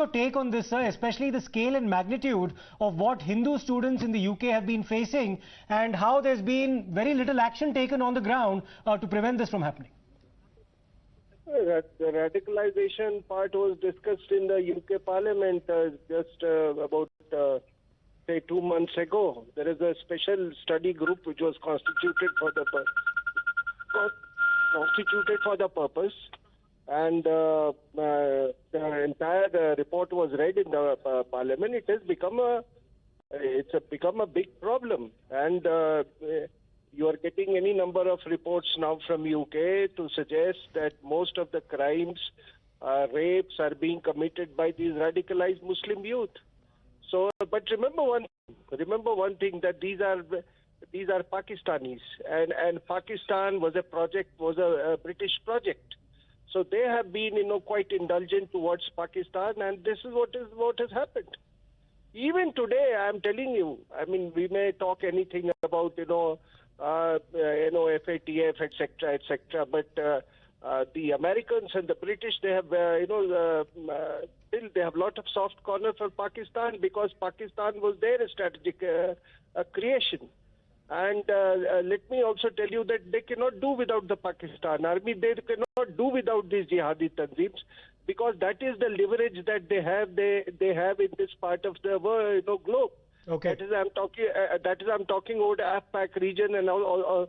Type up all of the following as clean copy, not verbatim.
your take on this, sir, especially the scale and magnitude of what Hindu students in the UK have been facing and how there's been very little action taken on the ground to prevent this from happening? The radicalization part was discussed in the UK Parliament just about, say, 2 months ago. There is a special study group which was constituted for the purpose, and the entire report was read in the Parliament. It has become a big problem, and you are getting any number of reports now from UK to suggest that most of the crimes, rapes are being committed by these radicalized Muslim youth. So, but remember one thing, that these are Pakistanis, and Pakistan was a British project. So they have been, quite indulgent towards Pakistan, and this is what has happened. Even today, I am telling you, I mean, we may talk anything about, FATF, etc., but the Americans and the British, they have, still they have a lot of soft corner for Pakistan, because Pakistan was their strategic creation. And let me also tell you that they cannot do without the Pakistan army. They cannot do without these jihadi tanzims, because that is the leverage that they have. They have in this part of the world, globe. Okay. That is I'm talking about the AFPAC region, and also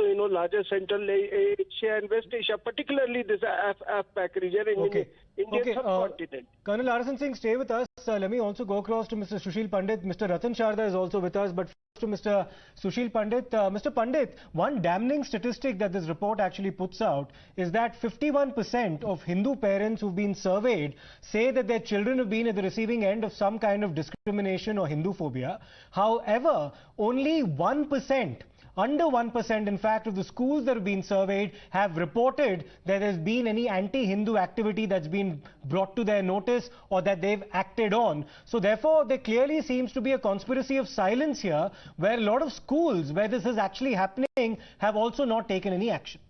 larger Central Asia and West Asia, particularly this AFPAC region in Indian subcontinent. Colonel RSN Singh, stay with us. Let me also go across to Mr. Sushil Pandit. Mr. Ratan Sharda is also with us, but first to Mr. Sushil Pandit. Mr. Pandit, one damning statistic that this report actually puts out is that 51% of Hindu parents who've been surveyed say that their children have been at the receiving end of some kind of discrimination or Hinduphobia. However, only 1%, under 1% in fact, of the schools that have been surveyed have reported that there's been any anti-Hindu activity that's been brought to their notice or that they've acted on. So therefore, there clearly seems to be a conspiracy of silence here, where a lot of schools where this is actually happening have also not taken any action.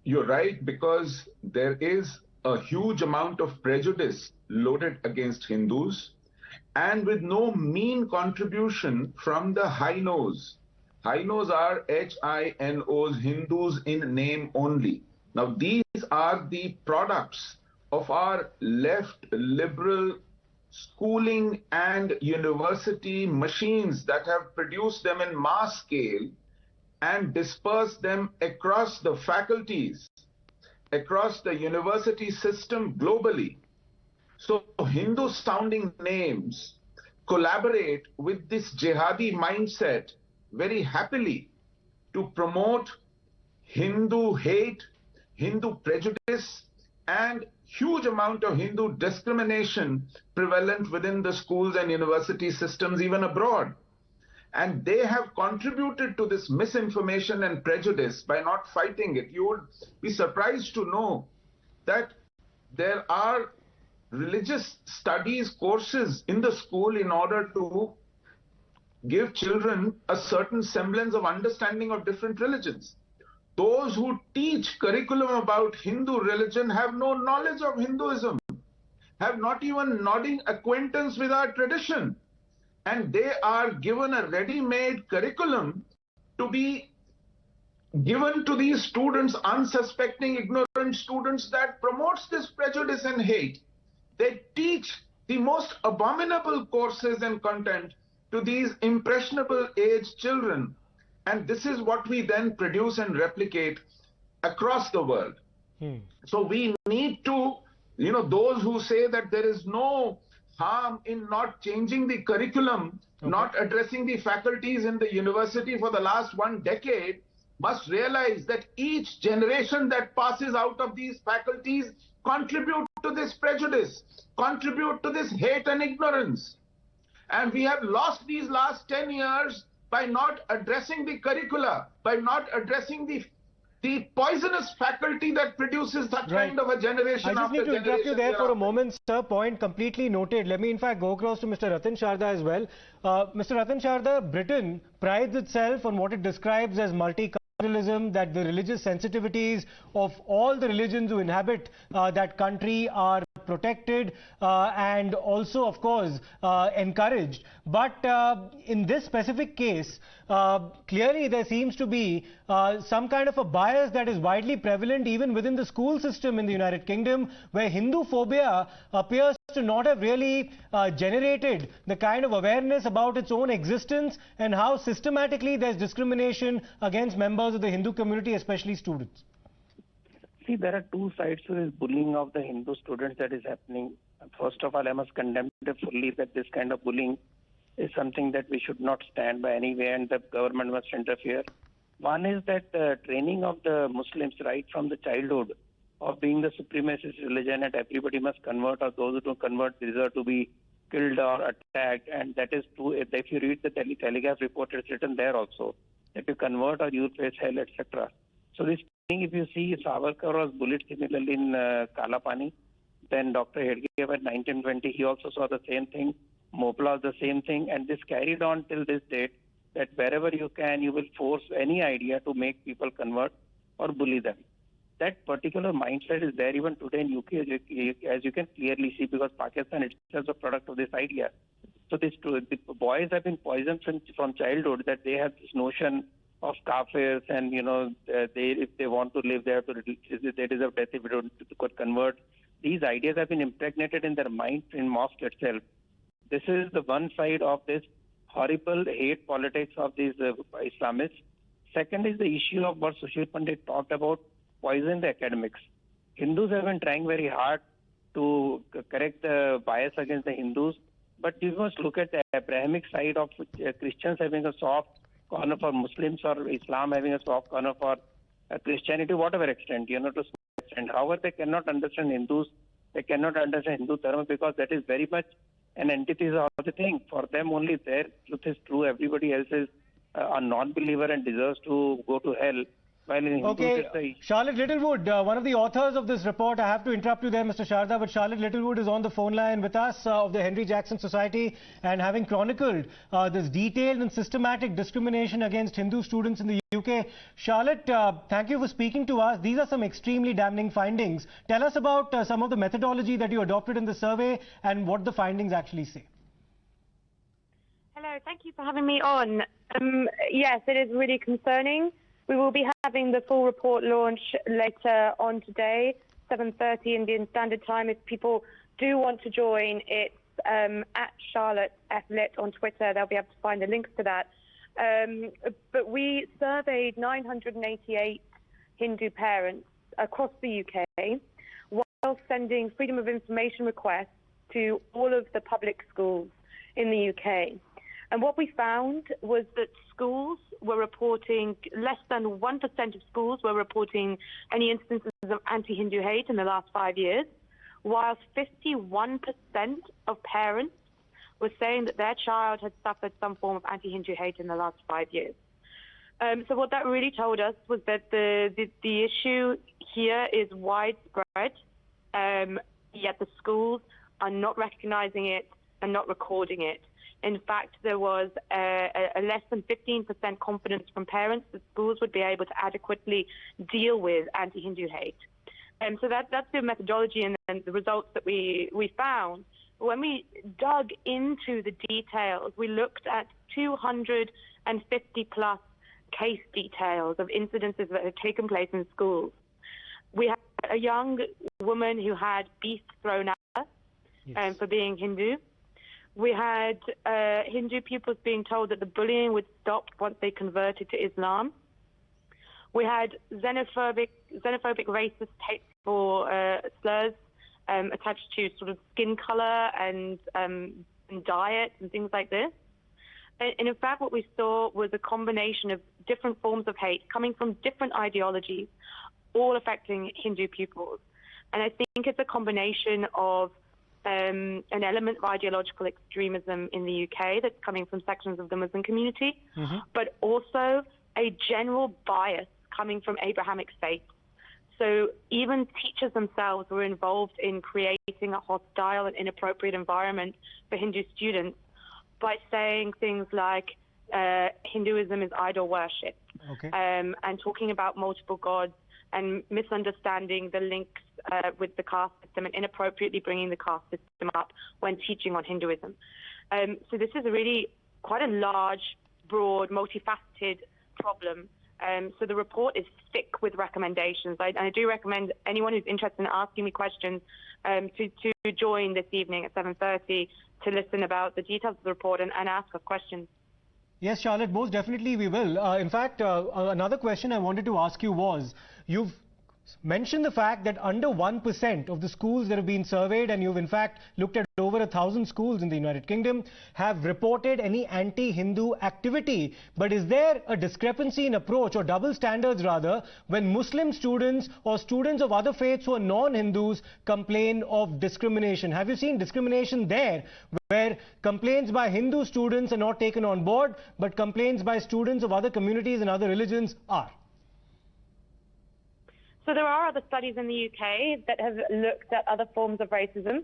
You're right, because there is a huge amount of prejudice loaded against Hindus, and with no mean contribution from the HINOs. HINOs are HINOs, Hindus in name only. Now, these are the products of our left liberal schooling and university machines that have produced them in mass scale and dispersed them across the faculties, across the university system globally. So Hindu-sounding names collaborate with this jihadi mindset very happily to promote Hindu hate, Hindu prejudice, and huge amount of Hindu discrimination prevalent within the schools and university systems, even abroad. And they have contributed to this misinformation and prejudice by not fighting it. You would be surprised to know that there are religious studies courses in the school in order to give children a certain semblance of understanding of different religions. Those who teach curriculum about Hindu religion have no knowledge of Hinduism, have not even nodding acquaintance with our tradition. And they are given a ready-made curriculum to be given to these students, unsuspecting, ignorant students, that promotes this prejudice and hate. They teach the most abominable courses and content to these impressionable age children. And this is what we then produce and replicate across the world. So we need to, those who say that there is no harm in not changing the curriculum, not addressing the faculties in the university for the last 1 decade, must realize that each generation that passes out of these faculties contribute to this prejudice, contribute to this hate and ignorance. And we have lost these last 10 years by not addressing the curricula, by not addressing the poisonous faculty that produces that kind of a generation. I just need to interrupt you there for a moment, sir. Point completely noted. Let me in fact go across to Mr. Ratan Sharda as well. Mr. Ratan Sharda, Britain prides itself on what it describes as multiculturalism, that the religious sensitivities of all the religions who inhabit that country are protected and also, of course, encouraged. But in this specific case, clearly there seems to be some kind of a bias that is widely prevalent even within the school system in the United Kingdom, where Hinduphobia appears to not have really generated the kind of awareness about its own existence and how systematically there's discrimination against members of the Hindu community, especially students. See, there are two sides to this bullying of the Hindu students that is happening. First of all, I must condemn it fully that this kind of bullying is something that we should not stand by any way, and the government must interfere. One is that training of the Muslims right from the childhood of being the supremacist religion, and everybody must convert, or those who don't convert deserve to be killed or attacked. And that is true. If you read the Telegraph report, it's written there also that you convert or you'll face hell, etc. So this thing, if you see, Savarkar was bullied similarly in Kalapani. Then Dr. Hedge in 1920, he also saw the same thing. Mopla the same thing, and this carried on till this date, that wherever you can, you will force any idea to make people convert or bully them. That particular mindset is there even today in UK, as you can clearly see, because Pakistan itself is a product of this idea. So the boys have been poisoned from childhood, that they have this notion of kafirs, and if they want to live, they deserve death if they don't convert. These ideas have been impregnated in their mind in mosque itself. This is the one side of this horrible hate politics of these Islamists. Second is the issue of what Sushil Pandit talked about, poison the academics. Hindus have been trying very hard to correct the bias against the Hindus, but you must look at the Abrahamic side of Christians having a soft corner for Muslims, or Islam having a soft corner for Christianity, whatever extent, to some extent. However, they cannot understand Hindus, they cannot understand Hindu Dharma, because that is very much an antithesis of the thing. For them, only their truth is true. Everybody else is a non-believer and deserves to go to hell. While in Hindus, okay, Charlotte Littlewood, one of the authors of this report, I have to interrupt you there, Mr. Sharda, but Charlotte Littlewood is on the phone line with us of the Henry Jackson Society, and having chronicled this detailed and systematic discrimination against Hindu students in the UK. Charlotte, thank you for speaking to us. These are some extremely damning findings. Tell us about some of the methodology that you adopted in the survey and what the findings actually say. Hello, thank you for having me on. Yes, it is really concerning. We will be having the full report launch later on today, 7:30 Indian Standard Time. If people do want to join, it's at Charlotte F. Lit on Twitter. They'll be able to find the links to that. But we surveyed 988 Hindu parents across the UK while sending freedom of information requests to all of the public schools in the UK. And what we found was that schools were reporting, less than 1% of schools were reporting any instances of anti-Hindu hate in the last 5 years, whilst 51% of parents were saying that their child had suffered some form of anti-Hindu hate in the last 5 years. So what that really told us was that the issue here is widespread, yet the schools are not recognizing it and not recording it. In fact, there was a less than 15% confidence from parents that schools would be able to adequately deal with anti-Hindu hate. And so that's the methodology and then the results that we found. When we dug into the details, we looked at 250 plus case details of incidences that had taken place in schools. We had a young woman who had beef thrown at her Yes. for being Hindu. We had Hindu pupils being told that the bullying would stop once they converted to Islam. We had xenophobic, racist, hateful slurs attached to sort of skin color and diet and things like this. And in fact, what we saw was a combination of different forms of hate coming from different ideologies, all affecting Hindu pupils. And I think it's a combination of an element of ideological extremism in the UK that's coming from sections of the Muslim community, but also a general bias coming from Abrahamic faiths. So even teachers themselves were involved in creating a hostile and inappropriate environment for Hindu students by saying things like Hinduism is idol worship, and talking about multiple gods and misunderstanding the links with the caste system and inappropriately bringing the caste system up when teaching on Hinduism. So this is a really quite a large, broad, multifaceted problem. So the report is thick with recommendations. I do recommend anyone who's interested in asking me questions to join this evening at 7:30 to listen about the details of the report and ask us questions. Yes, Charlotte, most definitely we will. In fact, another question I wanted to ask you was, you've mentioned the fact that under 1% of the schools that have been surveyed, and you've in fact looked at over 1,000 schools in the United Kingdom, have reported any anti-Hindu activity. But is there a discrepancy in approach, or double standards rather, when Muslim students or students of other faiths who are non-Hindus complain of discrimination? Have you seen discrimination there, where complaints by Hindu students are not taken on board, but complaints by students of other communities and other religions are? So there are other studies in the UK that have looked at other forms of racism.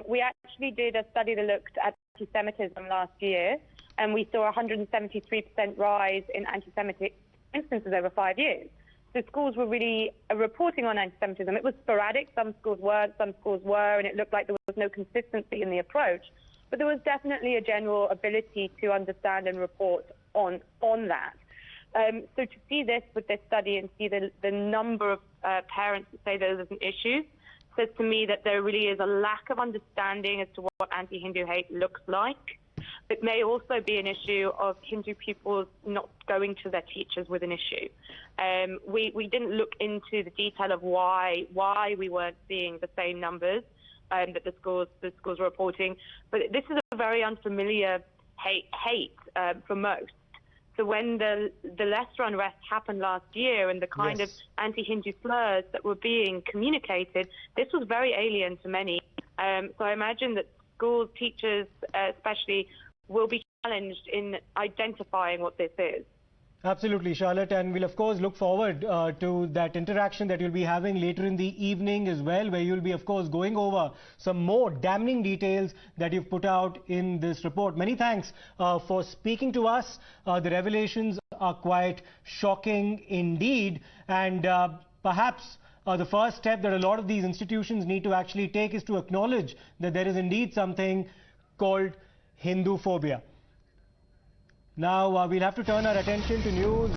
We actually did a study that looked at anti-Semitism last year, and we saw a 173% rise in anti-Semitic instances over 5 years. So schools were really reporting on anti-Semitism. It was sporadic. Some schools weren't, some schools were, and it looked like there was no consistency in the approach. But there was definitely a general ability to understand and report on that. So to see this with this study and see the number of parents that say there's an issue says to me that there really is a lack of understanding as to what anti-Hindu hate looks like. It may also be an issue of Hindu pupils not going to their teachers with an issue. We didn't look into the detail of why we weren't seeing the same numbers that the schools were reporting, but this is a very unfamiliar hate for most. So when the lesser unrest happened last year and the kind of anti-Hindu slurs that were being communicated, this was very alien to many. So I imagine that schools, teachers especially, will be challenged in identifying what this is. Absolutely, Charlotte, and we'll of course look forward to that interaction that you'll be having later in the evening as well, where you'll be of course going over some more damning details that you've put out in this report. Many thanks for speaking to us. The revelations are quite shocking indeed, and perhaps the first step that a lot of these institutions need to actually take is to acknowledge that there is indeed something called Hinduphobia. Now, we'll have to turn our attention to news